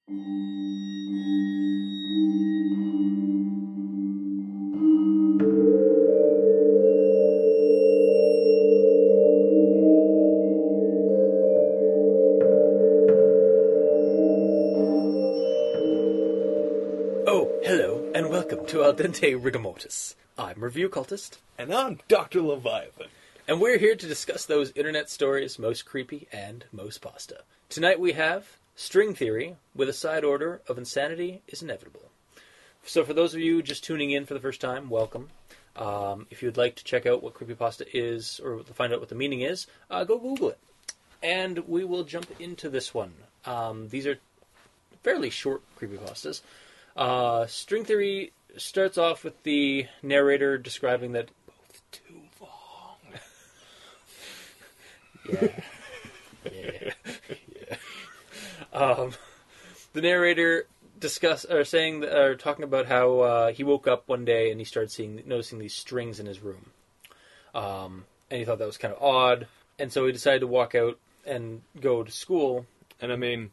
Hello, and welcome to Dente Rigamortis. I'm Review Cultist. And I'm Dr. Leviathan. And we're here to discuss those internet stories most creepy and most pasta. Tonight we have String Theory, with a side order of Insanity is Inevitable. So for those of you just tuning in for the first time, welcome. If you'd like to check out what creepypasta is, or to find out what the meaning is, go Google it. And we will jump into this one. These are fairly short creepypastas. String Theory starts off with the narrator describing that both too long. Yeah. The narrator talking about how he woke up one day and he started noticing these strings in his room, and he thought that was kind of odd, and so he decided to walk out and go to school. And I mean,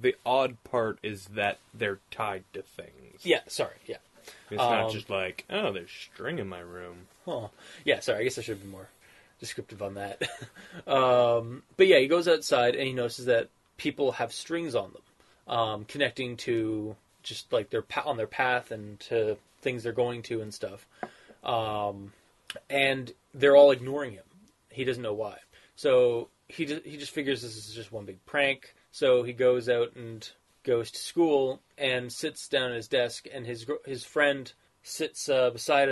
the odd part is that they're tied to things. Yeah, sorry, yeah. It's not just like, oh, there's string in my room. Oh, yeah, sorry, I guess I should be more descriptive on that. But yeah, he goes outside and he notices that people have strings on them, connecting to just like on their path and to things they're going to and stuff. And they're all ignoring him. He doesn't know why. So he just figures this is just one big prank. So he goes out and goes to school and sits down at his desk, and his friend sits beside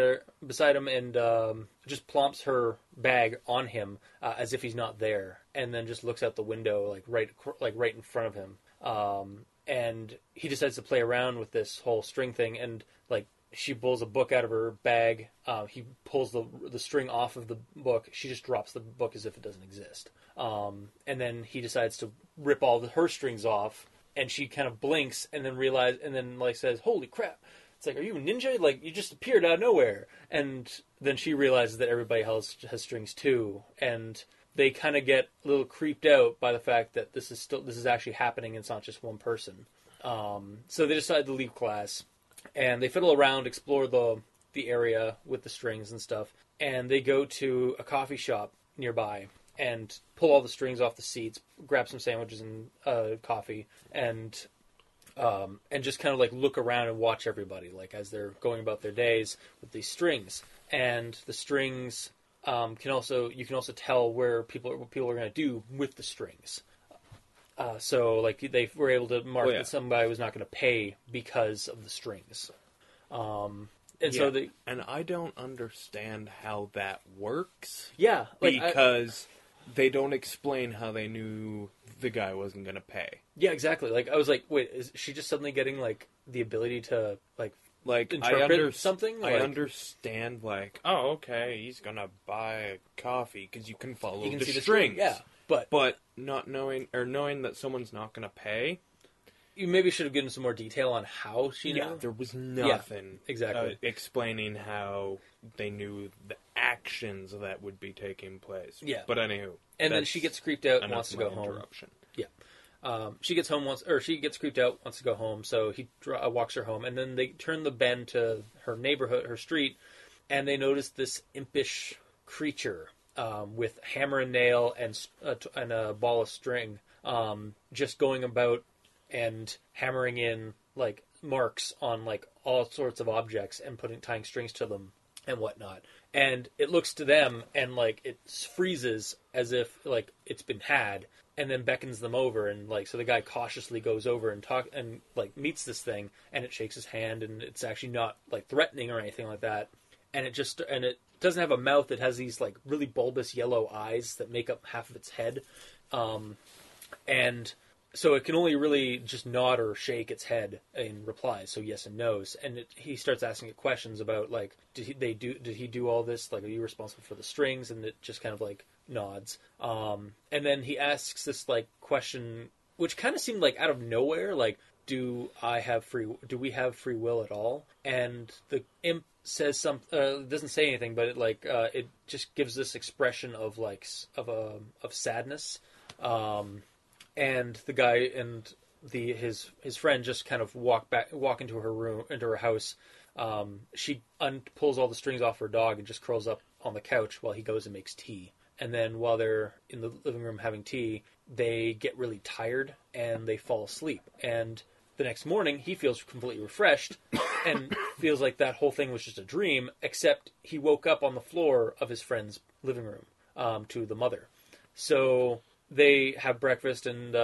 him and just plumps her bag on him as if he's not there, and then just looks out the window right in front of him. And he decides to play around with this whole string thing, and she pulls a book out of her bag. He pulls the string off of the book. She just drops the book as if it doesn't exist. And then he decides to rip all her strings off, and she kind of blinks and then says, "Holy crap." It's like, "Are you a ninja? You just appeared out of nowhere." And then she realizes that everybody else has strings too. And they kind of get a little creeped out by the fact that this is actually happening. It's not just one person. So they decide to leave class. And they fiddle around, explore the area with the strings and stuff. And they go to a coffee shop nearby and pull all the strings off the seats, grab some sandwiches and coffee, and just kind of look around and watch everybody as they're going about their days with these strings. And the strings you can also tell what people are going to do with the strings. So they were able to mark that somebody was not going to pay because of the strings. And I don't understand how that works. Yeah. Because they don't explain how they knew the guy wasn't going to pay. Yeah, exactly. I was like, wait, is she just suddenly getting the ability to interpret something? I understand oh, okay, he's going to buy a coffee because you can follow the strings. Yeah. But not knowing that someone's not going to pay. You maybe should have given some more detail on how she knew. Yeah, there was nothing exactly explaining how they knew the actions that would be taking place. Yeah. But anywho. And then she gets creeped out and wants to go home. Yeah. She gets creeped out, wants to go home, so he walks her home. And then they turn the bend to her neighborhood, her street, and they notice this impish creature with hammer and nail and a ball of string, just going about and hammering in marks on all sorts of objects and tying strings to them and whatnot. And it looks to them and it freezes as if it's been had, and then beckons them over, and so the guy cautiously goes over and meets this thing, and it shakes his hand, and it's actually not threatening or anything like that. And it doesn't have a mouth. It has these really bulbous yellow eyes that make up half of its head. And so it can only really just nod or shake its head in reply, so yes and no's. And he starts asking it questions about did he do all this? Are you responsible for the strings? And it just kind of nods. And then he asks this question, which kind of seemed out of nowhere, do we have free will at all? And the imp says doesn't say anything, but it just gives this expression of sadness. And the guy and his friend just kind of walk into her house. She pulls all the strings off her dog and just curls up on the couch while he goes and makes tea. And then while they're in the living room having tea, they get really tired and they fall asleep. And the next morning, he feels completely refreshed and feels like that whole thing was just a dream, except he woke up on the floor of his friend's living room to the mother. So they have breakfast, and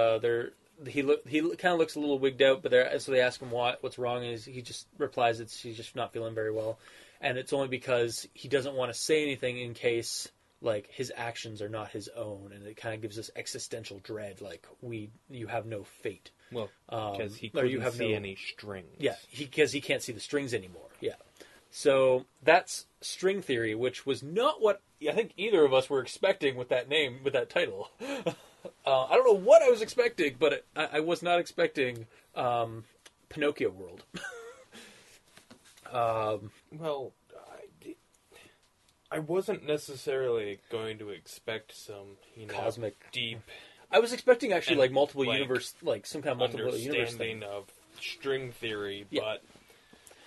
he kind of looks a little wigged out, but so they ask him what's wrong, and he just replies that he's just not feeling very well. And it's only because he doesn't want to say anything in case like his actions are not his own, and it kind of gives us existential dread, like you have no fate. Well, because he couldn't see any strings. Yeah, because he can't see the strings anymore. Yeah. So that's string theory, which was not what I think either of us were expecting with that name, with that title. I don't know what I was expecting, but I was not expecting Pinocchio World. Well, I wasn't necessarily going to expect some, cosmic deep. I was expecting actually like multiple universe, like some kind of multiple universe thing of string theory, yeah. But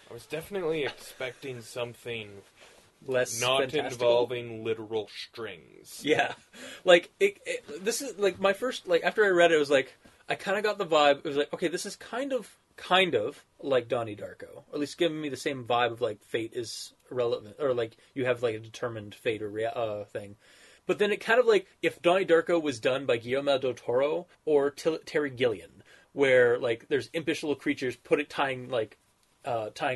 I was definitely expecting something less not fantastical. involving literal strings. Yeah, like this is like my first, like after I read it, it was like I kind of got the vibe. It was like, okay, this is kind of like Donnie Darko, or at least giving me the same vibe of like fate is irrelevant, or like you have like a determined fate or thing. But then it kind of like if Donnie Darko was done by Guillermo del Toro or Terry Gilliam, where like there's impish little creatures tying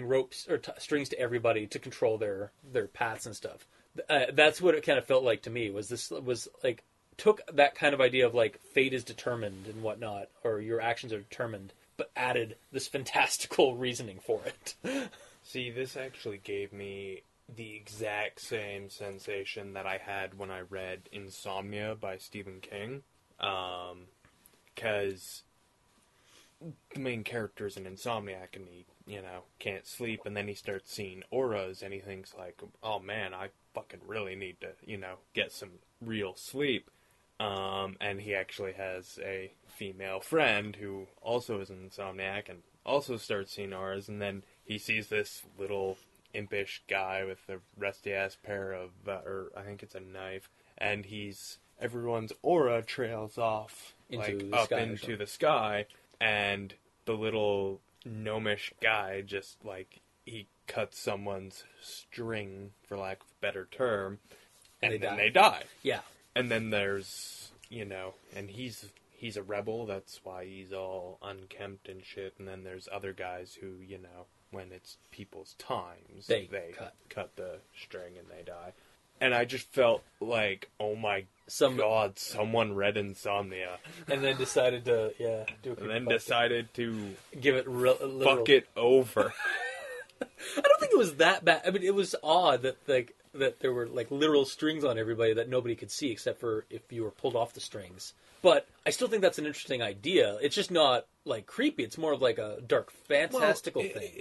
ropes or strings to everybody to control their paths and stuff. That's what it kind of felt like to me. Was like took that kind of idea of like fate is determined and whatnot, or your actions are determined, but added this fantastical reasoning for it. See, this actually gave me the exact same sensation that I had when I read Insomnia by Stephen King. Because the main character's an insomniac and he, can't sleep, and then he starts seeing auras and he thinks like, oh man, I fucking really need to, get some real sleep. And he actually has a female friend who also is an insomniac and also starts seeing auras, and then he sees this little impish guy with a rusty-ass pair of, or I think it's a knife, and everyone's aura trails off, into the sky, and the little gnomish guy just, he cuts someone's string, for lack of a better term, and then they die. Yeah. And then there's, and he's a rebel, that's why he's all unkempt and shit, and then there's other guys who, when it's people's times, they cut the string and they die. And I just felt like, oh my god, someone read Insomnia. And then decided to, do a And then decided to give it fuck it over. I don't think it was that bad. I mean, it was odd that there were literal strings on everybody that nobody could see except for if you were pulled off the strings. But I still think that's an interesting idea. It's just not creepy. It's more of a dark, fantastical thing.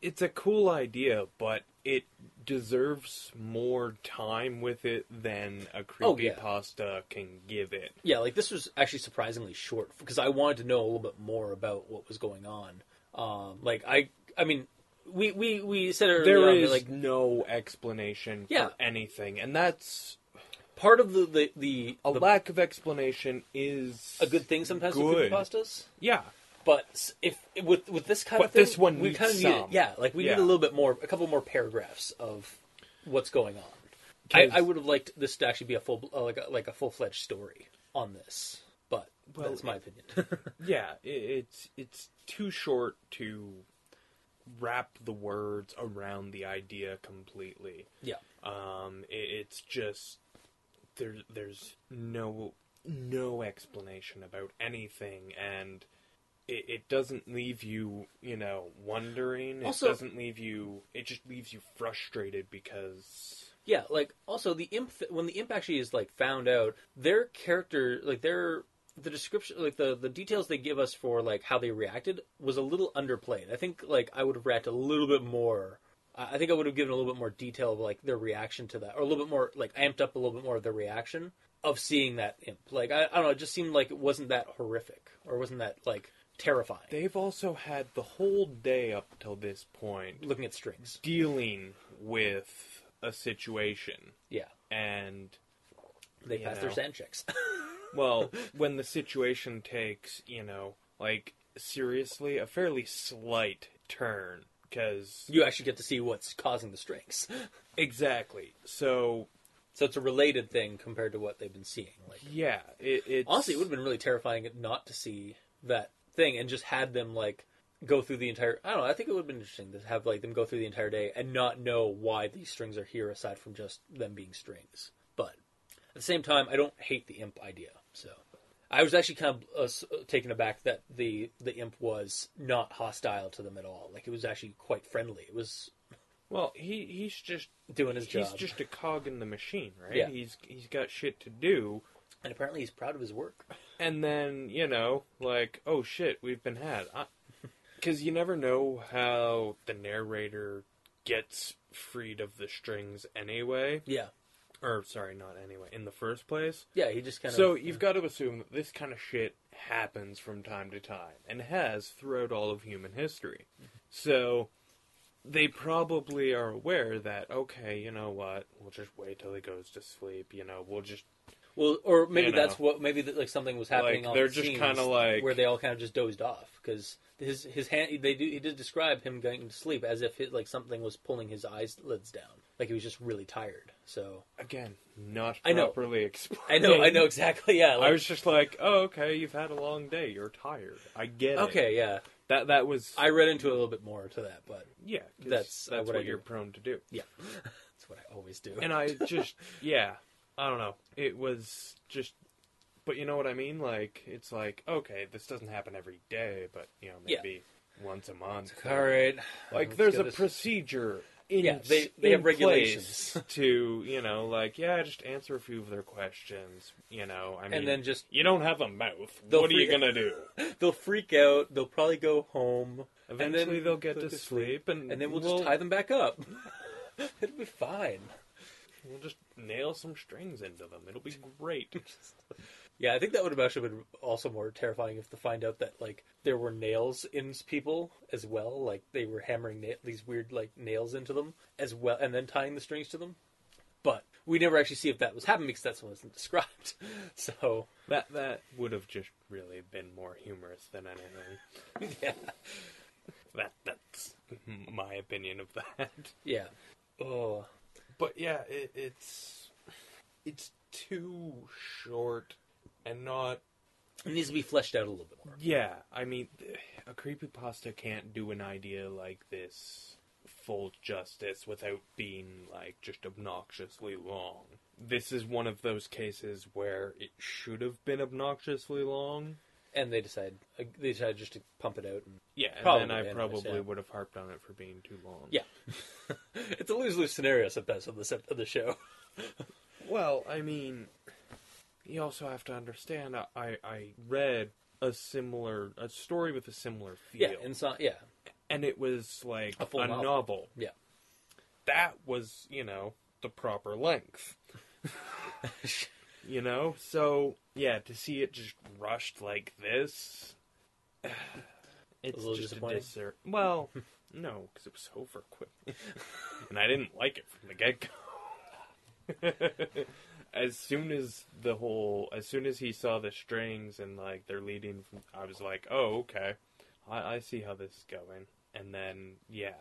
It's a cool idea, but it deserves more time with it than a creepypasta can give it. Yeah, this was actually surprisingly short because I wanted to know a little bit more about what was going on. I mean, we said earlier there is no explanation for anything, and that's part of the lack of explanation is a good thing sometimes with creepypastas. Yeah. But if with this kind of thing, this one we kind of need we need a little bit more, a couple more paragraphs of what's going on. I would have liked this to actually be a full a full-fledged story on this, but that's my opinion. Yeah, it's too short to wrap the words around the idea completely. Yeah. It's just there's no explanation about anything, and it doesn't leave you, wondering. Also, it just leaves you frustrated because... Yeah, also the imp, when the imp actually is, found out, their character, the description, the details they give us for, how they reacted was a little underplayed. I think, I would have reacted a little bit more. I think I would have given a little bit more detail of, their reaction to that, or a little bit more, amped up a little bit more of their reaction. of seeing that imp. Like, I don't know, it just seemed like it wasn't that horrific, or wasn't that, like, terrifying. They've also had the whole day up till this point Looking at strings. dealing with a situation. Yeah. And They pass their sand checks. well, when the situation takes, like, seriously, a fairly slight turn, because... You actually get to see what's causing the strings. Exactly. So it's a related thing compared to what they've been seeing. Like, yeah, it's... Honestly, it would have been really terrifying not to see that thing and just had them, like, go through the entire... I don't know, I think it would have been interesting to have, like, them go through the entire day and not know why these strings are here aside from just them being strings. But at the same time, I don't hate the imp idea, so... I was actually kind of taken aback that the imp was not hostile to them at all. Like, it was actually quite friendly. It was... Well, he's just... doing his job. He's just a cog in the machine, right? Yeah. He's got shit to do. And apparently he's proud of his work. And then, like, oh shit, we've been had. Because you never know how the narrator gets freed of the strings anyway. Yeah. Or, sorry, not anyway, in the first place. Yeah, he just kind of... So you've got to assume that this kind of shit happens from time to time, and has throughout all of human history. So they probably are aware that, okay, you know what, we'll just wait till he goes to sleep, we'll just... Well, or maybe that's what, maybe like something was happening like, on they're the just scenes kind of like... where they all kind of just dozed off, because his hand, he did describe him going to sleep as if like something was pulling his eyelids down. Like he was just really tired. So again, not properly explained. I know exactly. Yeah, I was just like, oh, okay, you've had a long day. You're tired. I get it. Okay, yeah. That was. I read into a little bit more to that, but yeah, that's what you're prone to do. Yeah, that's what I always do. And I just I don't know. It was just, but you know what I mean? Like it's like, okay, this doesn't happen every day, but maybe once a month. All right, like there's a procedure. They have regulations to, just answer a few of their questions, I mean, and then just... You don't have a mouth. What are you going to do? They'll freak out. They'll probably go home. Eventually and then they'll get to sleep. And then we'll just tie them back up. It'll be fine. We'll just nail some strings into them. It'll be great. Yeah, I think that would have actually been also more terrifying if to find out that, like, there were nails in people as well. Like, they were hammering these weird, like, nails into them as well, and then tying the strings to them. But we never actually see if that was happening because that wasn't described. So... That would have just really been more humorous than anything. Yeah. That's my opinion of that. Yeah. Oh. But yeah, it's too short and not... It needs to be fleshed out a little bit more. Yeah, I mean, a creepypasta can't do an idea like this full justice without being, like, just obnoxiously long. This is one of those cases where it should have been obnoxiously long. And they decided just to pump it out. And then I probably would have harped on it for being too long. Yeah. It's a lose-lose scenario sometimes of the show. Well, I mean, you also have to understand, I read a story with a similar feel. Yeah, and it was like a novel. Yeah. That was, the proper length. So, yeah, to see it just rushed like this, it's just a disservice. Well, no, because it was over quick. And I didn't like it from the get-go. As soon as he saw the strings and, like, they're leading, I was like, oh, okay. I see how this is going. And then, yeah,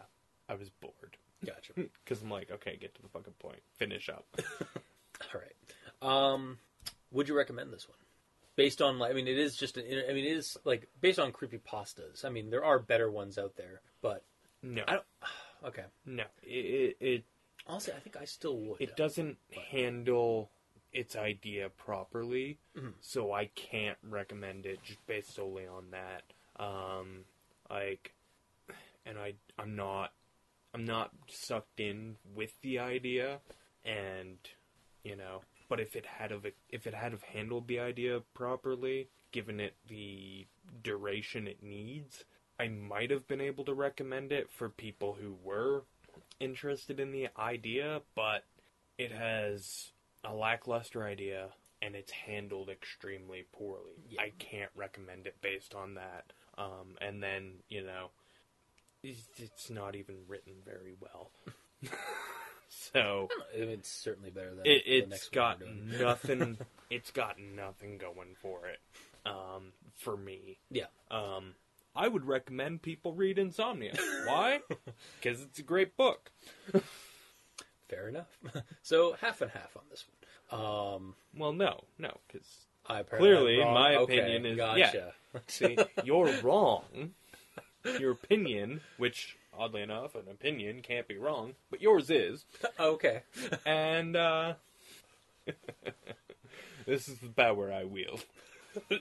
I was bored. Gotcha. Because I'm like, okay, get to the fucking point. Finish up. All right. Would you recommend this one? Based on, it is, like, based on creepypastas. I mean, there are better ones out there, but... No. Okay. No. It honestly, I think I still would. It doesn't handle its idea properly, so I can't recommend it just based solely on that. I'm not sucked in with the idea, and but if it had handled the idea properly, given it the duration it needs, I might have been able to recommend it for people who were interested in the idea, but it has a lackluster idea, and it's handled extremely poorly. Yeah. I can't recommend it based on that. And then, you know, it's not even written very well. So it's certainly better than it's the next got one nothing. It's got nothing going for it. For me, yeah. I would recommend people read Insomnia. Why? Because it's a great book. Fair enough. So half and half on this one. Well, no, because Apparently clearly, I'm wrong. my Okay, opinion is gotcha. yeah. See, you're wrong. Your opinion, which oddly enough, an opinion can't be wrong, but yours is. Okay. And this is about where I wield.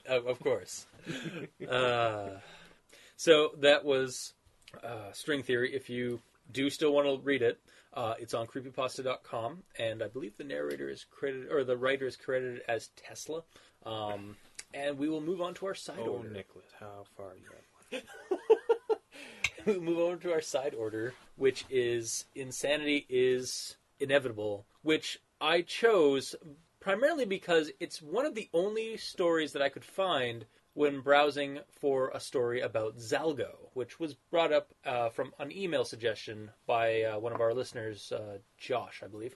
Of course. So that was String Theory. If you do still want to read it, it's on creepypasta.com, and I believe the narrator is credited, or the writer is credited as Tesla. And we will move on to our side order. Oh, Nicholas, how far you have? We'll move over to our side order, which is Insanity is Inevitable, which I chose primarily because it's one of the only stories that I could find when browsing for a story about Zalgo, which was brought up from an email suggestion by one of our listeners, Josh, I believe.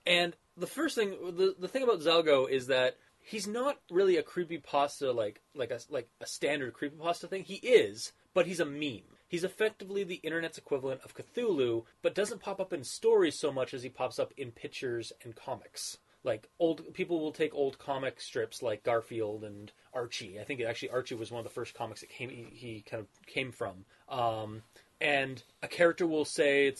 And the first thing, the thing about Zalgo is that he's not really a creepypasta like a standard creepypasta thing. He is, but he's a meme. He's effectively the internet's equivalent of Cthulhu, but doesn't pop up in stories so much as he pops up in pictures and comics. Like, old people will take old comic strips like Garfield and Archie. I think actually Archie was one of the first comics that he kind of came from. And a character will say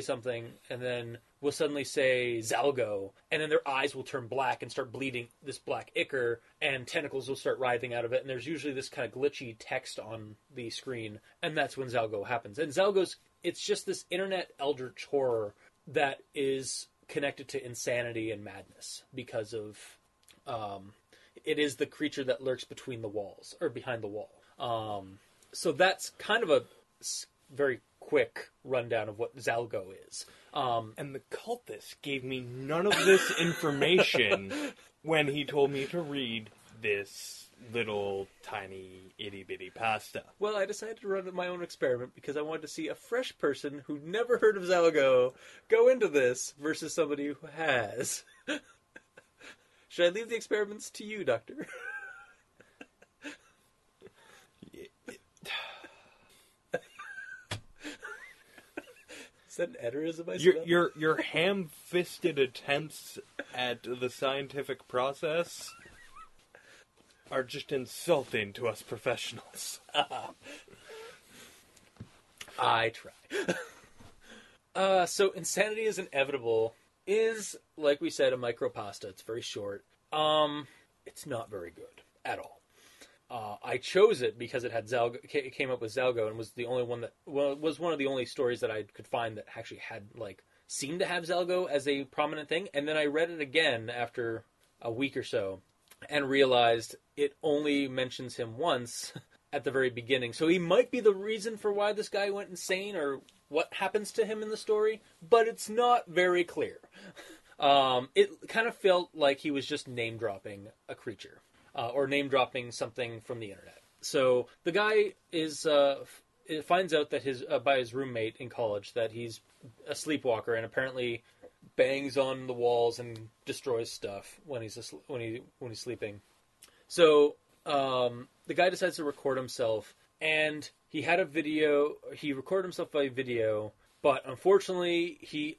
something, and then will suddenly say Zalgo, and then their eyes will turn black and start bleeding this black ichor, and tentacles will start writhing out of it, and there's usually this kind of glitchy text on the screen, and that's when Zalgo happens. And it's just this internet eldritch horror that is connected to insanity and madness because of it is the creature that lurks between the walls, or behind the wall. So that's kind of a very quick rundown of what Zalgo is. And the cultist gave me none of this information when he told me to read this little tiny itty-bitty pasta. Well, I decided to run my own experiment because I wanted to see a fresh person who'd never heard of Zalgo go into this versus somebody who has. Should I leave the experiments to you, Doctor? Is that an eterism? Your ham-fisted attempts at the scientific process are just insulting to us professionals. I try. So Insanity is Inevitable is, like we said, a micropasta. It's very short. It's not very good at all. I chose it because it had Zalgo. It came up with Zalgo, and was the only one that was one of the only stories that I could find that actually had seemed to have Zalgo as a prominent thing. And then I read it again after a week or so, and realized it only mentions him once at the very beginning. So he might be the reason for why this guy went insane, or what happens to him in the story, but it's not very clear. It kind of felt like he was just name dropping a creature. Or name-dropping something from the internet. So the guy finds out that by his roommate in college that he's a sleepwalker, and apparently bangs on the walls and destroys stuff when he's sleeping. So the guy decides to record himself, and he had a video. He recorded himself by video, but unfortunately he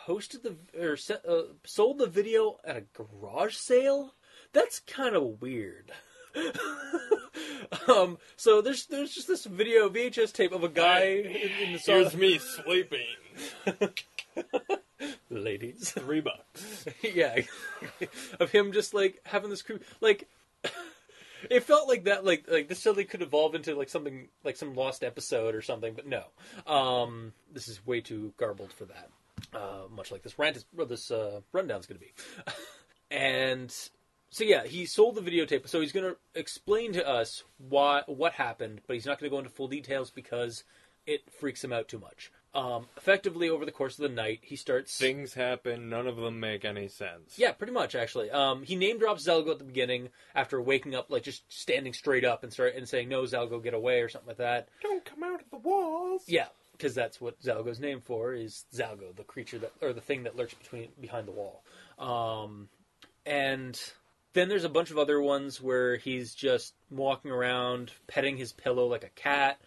sold the video at a garage sale. That's kind of weird. So there's just this video VHS tape of a guy in the song. Here's me sleeping. Ladies. $3. Yeah. Of him just having this creep, it felt like that, this totally could evolve into something like some lost episode or something, but no. This is way too garbled for that. Much like this rundown's going to be. And so yeah, he sold the videotape, so he's going to explain to us what happened, but he's not going to go into full details because it freaks him out too much. Effectively, over the course of the night, he starts... Things happen, none of them make any sense. Yeah, pretty much, actually. He name drops Zalgo at the beginning after waking up, like, just standing straight up and saying, no, Zalgo, get away, or something like that. Don't come out of the walls! Yeah, because that's what Zalgo's named for, is Zalgo, the creature that, or the thing that lurks behind the wall. And then there's a bunch of other ones where he's just walking around, petting his pillow like a cat.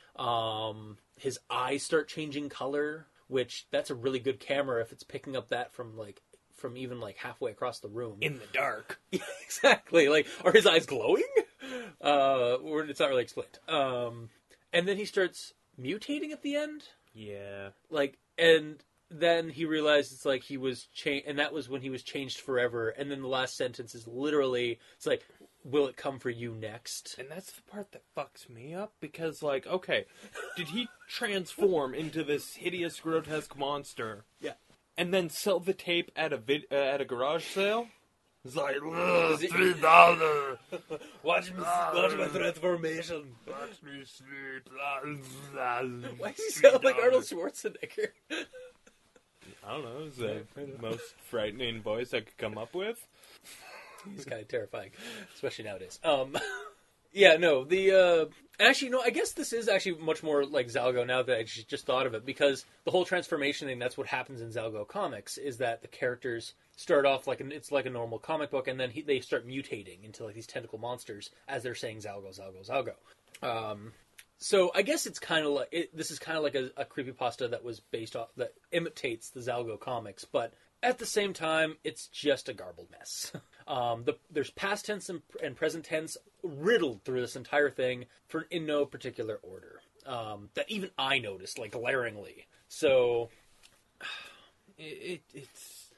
His eyes start changing color, which that's a really good camera if it's picking up that from even halfway across the room. In the dark. Yeah, exactly. Like, are his eyes glowing? Or it's not really explained. And then he starts mutating at the end. Yeah. And then he realized it's like he was changed, and that was when he was changed forever. And then the last sentence is literally, it's like, will it come for you next? And that's the part that fucks me up, because, okay, did he transform into this hideous, grotesque monster? Yeah. And then sell the tape at a garage sale? It's like, $3. Watch my transformation. Watch me sleep. Why does he sound like Arnold Schwarzenegger? I don't know. It's the most frightening voice I could come up with. He's kind of terrifying, especially nowadays. Yeah, no, actually, no, I guess this is actually much more like Zalgo now that I just thought of it, because the whole transformation thing, that's what happens in Zalgo comics, is that the characters start off it's like a normal comic book, and then they start mutating into like these tentacle monsters as they're saying Zalgo, Zalgo, Zalgo. So I guess it's kind of like, this is kind of like a creepypasta that was based off, that imitates the Zalgo comics, but at the same time, it's just a garbled mess. There's past tense and present tense riddled through this entire thing in no particular order. That even I noticed, glaringly. So, it's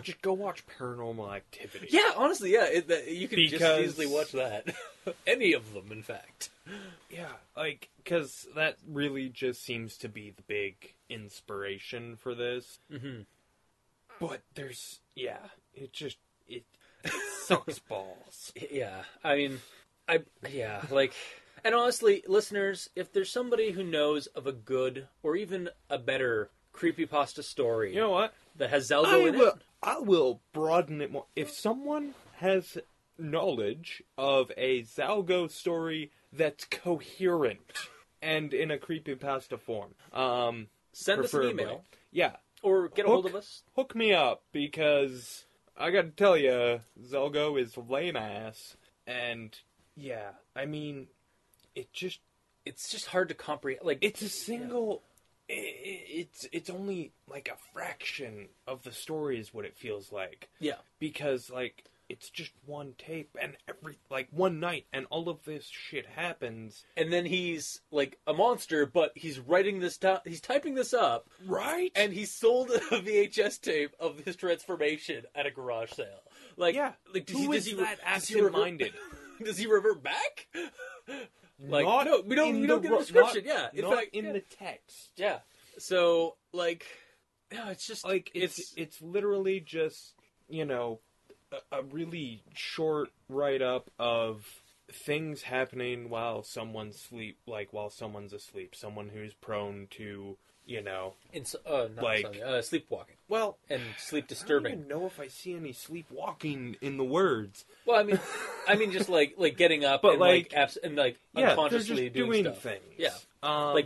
just go watch Paranormal Activity. Yeah, honestly, yeah, you could just easily watch that. Any of them, in fact. Yeah, because that really just seems to be the big inspiration for this. Mm-hmm. But it sucks balls. Yeah, I mean, and honestly, listeners, if there's somebody who knows of a good or even a better creepypasta story, you know what, that has Zalgo in it, I will broaden it more. If someone has knowledge of a Zalgo story that's coherent and in a creepypasta form, send us an email. Yeah. Or get a hold of us. Hook me up, because I gotta tell you, Zalgo is lame ass. And, yeah, I mean, it's just hard to comprehend. It's a single... Yeah. It's only, a fraction of the story is what it feels like. Yeah. Because, it's just one tape, and one night, and all of this shit happens. And then he's, a monster, but he's writing this down, he's typing this up. Right? And he sold a VHS tape of his transformation at a garage sale. Does he absent-minded? Does he revert back? No, we don't get a description, in fact, in the text. Yeah. So, no, it's just... It's literally just, a really short write-up of things happening while someone's asleep. Someone who's prone to, sleepwalking. Well, and sleep disturbing. I don't even know if I see any sleepwalking in the words. Well, I mean, just getting up, but unconsciously doing stuff. Things. Yeah,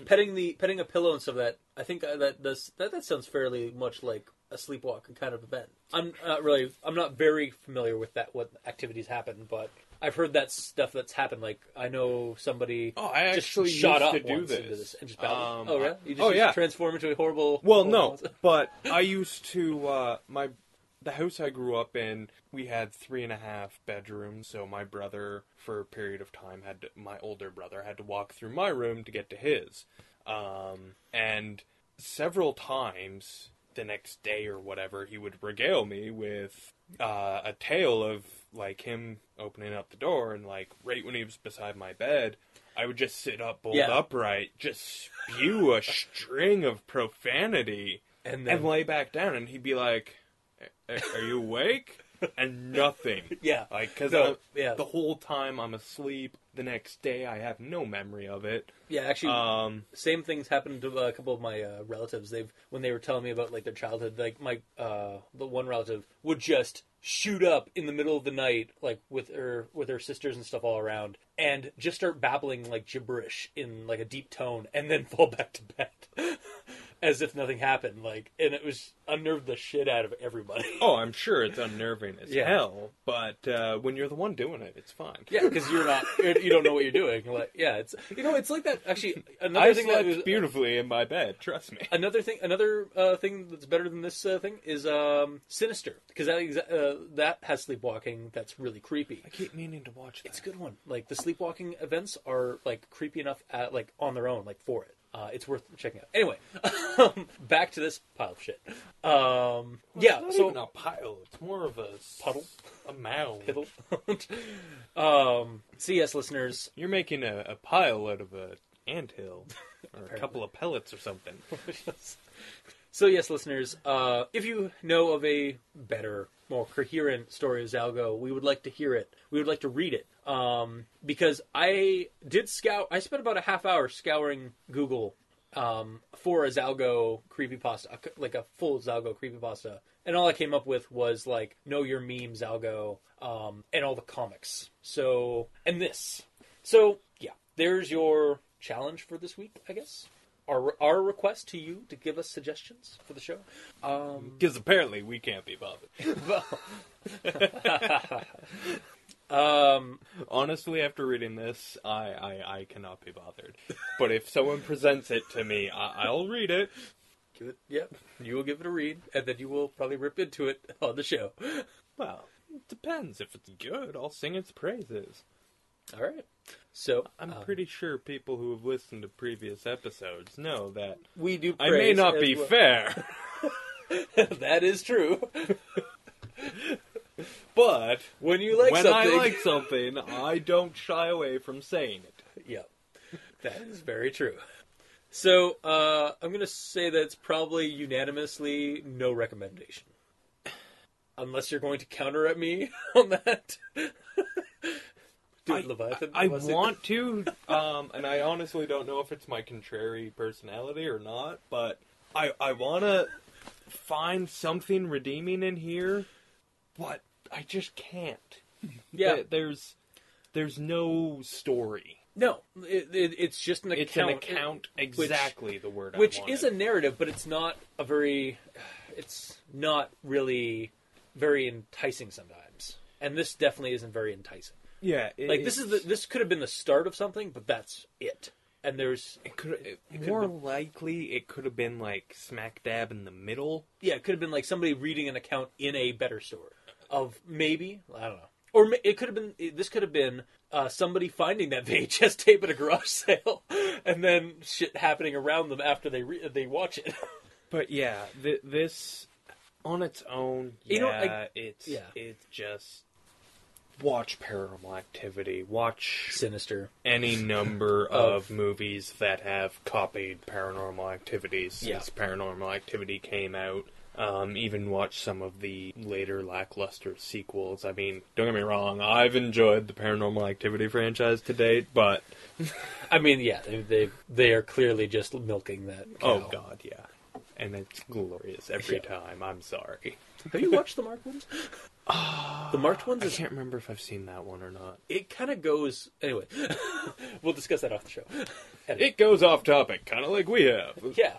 petting a pillow and stuff. That I think that sounds fairly much like a sleepwalking kind of event. I'm not very familiar with what activities happen, but I've heard that stuff that's happened. I know somebody I just actually shot used up to do once this. into this and just battled. Oh, really? You just transform into a horrible... Well, no, but I used to, the house I grew up in, we had 3.5 bedrooms, so my brother, for a period of time, my older brother had to walk through my room to get to his. And several times the next day or whatever, he would regale me with a tale of, him opening up the door, and, right when he was beside my bed, I would just sit up bolt upright, just spew a string of profanity, and lay back down, and he'd be like, are you awake? And nothing. Yeah. Because the whole time I'm asleep, the next day I have no memory of it. Yeah, actually, same things happened to a couple of my relatives. When they were telling me about like their childhood, like my the one relative would just shoot up in the middle of the night, like with her sisters and stuff all around, and just start babbling like gibberish in like a deep tone, and then fall back to bed. As if nothing happened, like, and it was unnerved the shit out of everybody. Oh, I'm sure it's unnerving as hell, but when you're the one doing it, it's fine. Yeah, because you don't know what you're doing. Like, yeah, it's like that. Actually, another I thing slept that was, beautifully in my bed. Trust me. Another thing that's better than this thing is Sinister, because that has sleepwalking that's really creepy. I keep meaning to watch that. It's a good one. Like the sleepwalking events are like creepy enough like on their own, like for it. It's worth checking out. Anyway, back to this pile of shit. It's not even a pile. It's more of a puddle, a mound. Piddle. So yes, listeners, You're making a pile out of a anthill or a couple of pellets or something. So yes, listeners, if you know of a better, more coherent story of Zalgo, we would like to hear it. We would like to read it. Because I spent about a half hour scouring Google for a Zalgo creepypasta, like a full Zalgo creepypasta. And all I came up with was like, Know Your Meme Zalgo, and all the comics. So, and this. So, yeah, there's your challenge for this week, I guess. Our request to you to give us suggestions for the show. Because apparently we can't be bothered. Honestly, after reading this, I cannot be bothered. But if someone presents it to me, I'll read it. Yep, you will give it a read, and then you will probably rip into it on the show. Well, it depends. If it's good, I'll sing its praises. All right. So I'm pretty sure people who have listened to previous episodes know that we do. I may not be fair. That is true. But when I like something, I don't shy away from saying it. Yep, that is very true. So I'm going to say that it's probably unanimously no recommendation, unless you're going to counter at me on that. I want to, and I honestly don't know if it's my contrary personality or not, but I want to find something redeeming in here, but I just can't. Yeah. There's no story. No, it's just an account. It's an account, exactly the word I wanted. Which is a narrative, but it's not really very enticing sometimes. And this definitely isn't very enticing. Yeah, this could have been the start of something, but that's it. And more likely it could have been like smack dab in the middle. Yeah, it could have been like somebody reading an account in a better story of maybe, I don't know, or it could have been. This could have been somebody finding that VHS tape at a garage sale, and then shit happening around them after they watch it. But yeah, this on its own, it's just. Watch Paranormal Activity. Watch Sinister. Any number of movies that have copied Paranormal Activities since Paranormal Activity came out. Even watch some of the later lackluster sequels. I mean, don't get me wrong, I've enjoyed the Paranormal Activity franchise to date, but... I mean, yeah, they are clearly just milking that cow. Oh, God, yeah. And it's glorious every time. I'm sorry. Have you watched the marked ones? The marked ones? I can't remember if I've seen that one or not. It kind of goes... Anyway, we'll discuss that off the show. Anyway. It goes off topic, kind of like we have. Yeah.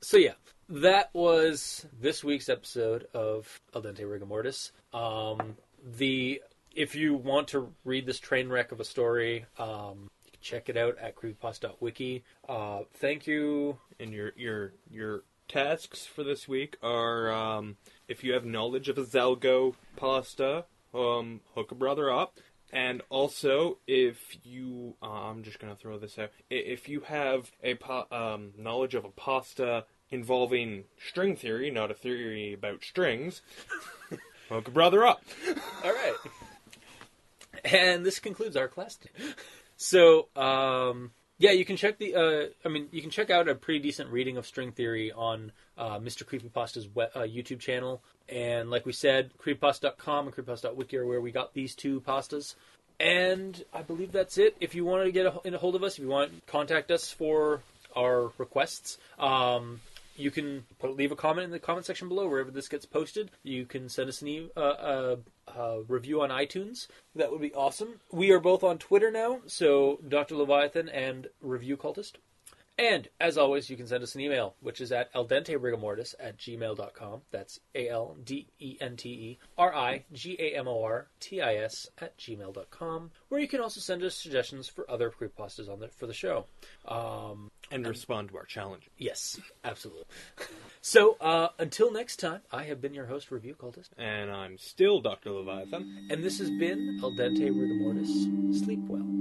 So yeah, that was this week's episode of Dente Rigamortis. If you want to read this train wreck of a story, you can check it out at creepypasta.wiki. Thank you. And your tasks for this week are, if you have knowledge of a Zalgo pasta, hook a brother up. And also, if you, I'm just going to throw this out, if you have a knowledge of a pasta involving string theory, not a theory about strings, hook a brother up. All right. And this concludes our class today. So, yeah, you can check you can check out a pretty decent reading of string theory on Mr.Creepypasta's YouTube channel. And like we said, creepypasta.com and creepypasta.wiki are where we got these two pastas. And I believe that's it. If you want to get in a hold of us, if you want to contact us for our requests, you can leave a comment in the comment section below wherever this gets posted. You can send us a review on iTunes. That would be awesome. We are both on Twitter now, so Dr. Leviathan and Review Cultist. And, as always, you can send us an email, which is at aldenterigamortis@gmail.com. That's aldenterigamortis@gmail.com, where you can also send us suggestions for other creepypastas for the show. And respond to our challenge. Yes, absolutely. So, until next time, I have been your host, Review Cultist. And I'm still Dr. Leviathan. And this has been Al Dente Rigamortis. Sleep well.